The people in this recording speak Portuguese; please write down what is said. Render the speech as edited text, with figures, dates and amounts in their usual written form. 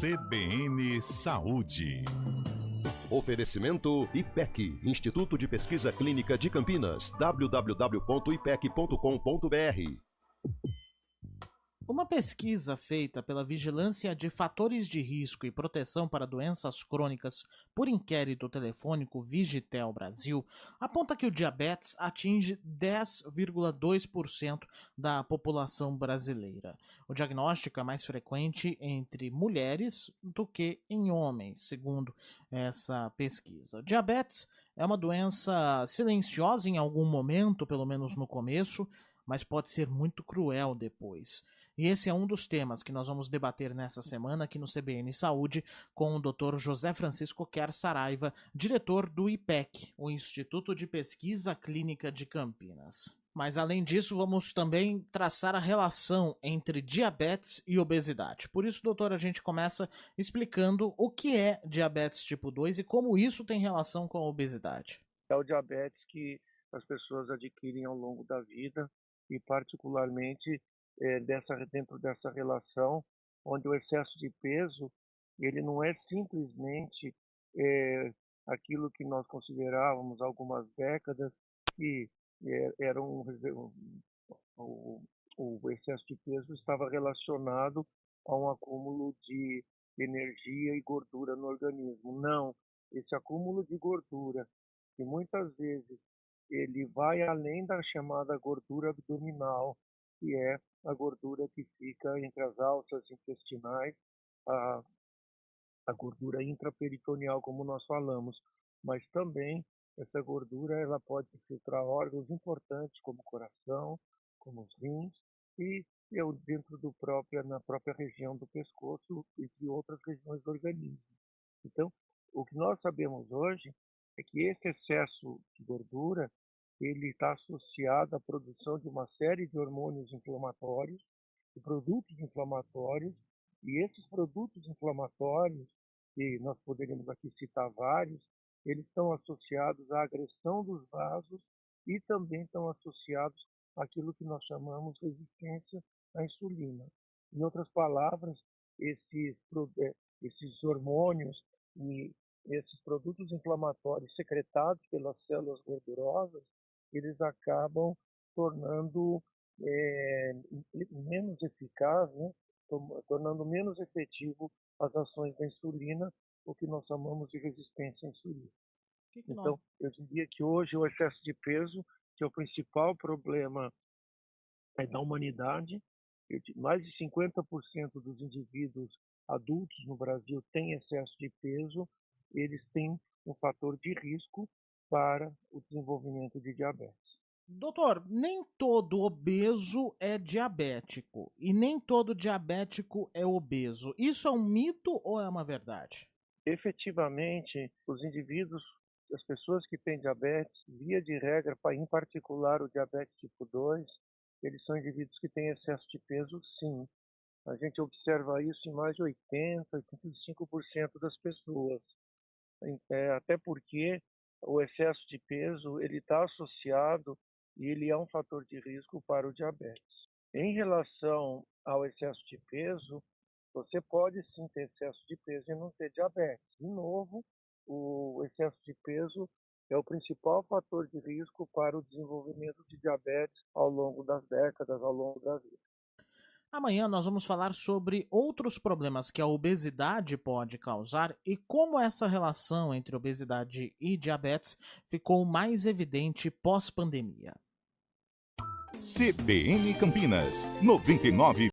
CBN Saúde. Oferecimento IPEC, Instituto de Pesquisa Clínica de Campinas, www.ipec.com.br. Uma pesquisa feita pela Vigilância de Fatores de Risco e Proteção para Doenças Crônicas por inquérito telefônico Vigitel Brasil aponta que o diabetes atinge 10,2% da população brasileira. O diagnóstico é mais frequente entre mulheres do que em homens, segundo essa pesquisa. O diabetes é uma doença silenciosa em algum momento, pelo menos no começo, mas pode ser muito cruel depois. E esse é um dos temas que nós vamos debater nessa semana aqui no CBN Saúde com o Dr. José Francisco Quer Saraiva, diretor do IPEC, o Instituto de Pesquisa Clínica de Campinas. Mas além disso, vamos também traçar a relação entre diabetes e obesidade. Por isso, doutor, a gente começa explicando o que é diabetes tipo 2 e como isso tem relação com a obesidade. É o diabetes que as pessoas adquirem ao longo da vida e particularmente dentro dessa relação, onde o excesso de peso ele não é simplesmente aquilo que nós considerávamos há algumas décadas que o excesso de peso estava relacionado a um acúmulo de energia e gordura no organismo. Não, esse acúmulo de gordura, que muitas vezes ele vai além da chamada gordura abdominal, que é a gordura que fica entre as alças intestinais, a gordura intraperitoneal, como nós falamos, mas também essa gordura ela pode infiltrar órgãos importantes como o coração, como os rins e na própria região do pescoço, entre outras regiões do organismo. Então, o que nós sabemos hoje é que esse excesso de gordura ele está associado à produção de uma série de hormônios inflamatórios e produtos inflamatórios, e esses produtos inflamatórios, que nós poderíamos aqui citar vários, eles estão associados à agressão dos vasos e também estão associados àquilo que nós chamamos de resistência à insulina. Em outras palavras, esses hormônios e esses produtos inflamatórios secretados pelas células gordurosas, eles acabam tornando menos eficaz, né? Tornando menos efetivo as ações da insulina, o que nós chamamos de resistência à insulina. Então, eu diria que hoje o excesso de peso, que é o principal problema da humanidade, mais de 50% dos indivíduos adultos no Brasil têm excesso de peso, eles têm um fator de risco para o desenvolvimento de diabetes. Doutor, nem todo obeso é diabético e nem todo diabético é obeso. Isso é um mito ou é uma verdade? Efetivamente, os indivíduos, as pessoas que têm diabetes, via de regra, em particular o diabetes tipo 2, eles são indivíduos que têm excesso de peso, sim. A gente observa isso em mais de 85% das pessoas. Até porque o excesso de peso ele está associado e ele é um fator de risco para o diabetes. Em relação ao excesso de peso, você pode sim ter excesso de peso e não ter diabetes. De novo, o excesso de peso é o principal fator de risco para o desenvolvimento de diabetes ao longo das décadas, ao longo da vida. Amanhã nós vamos falar sobre outros problemas que a obesidade pode causar e como essa relação entre obesidade e diabetes ficou mais evidente pós-pandemia. CBN Campinas, 99,9.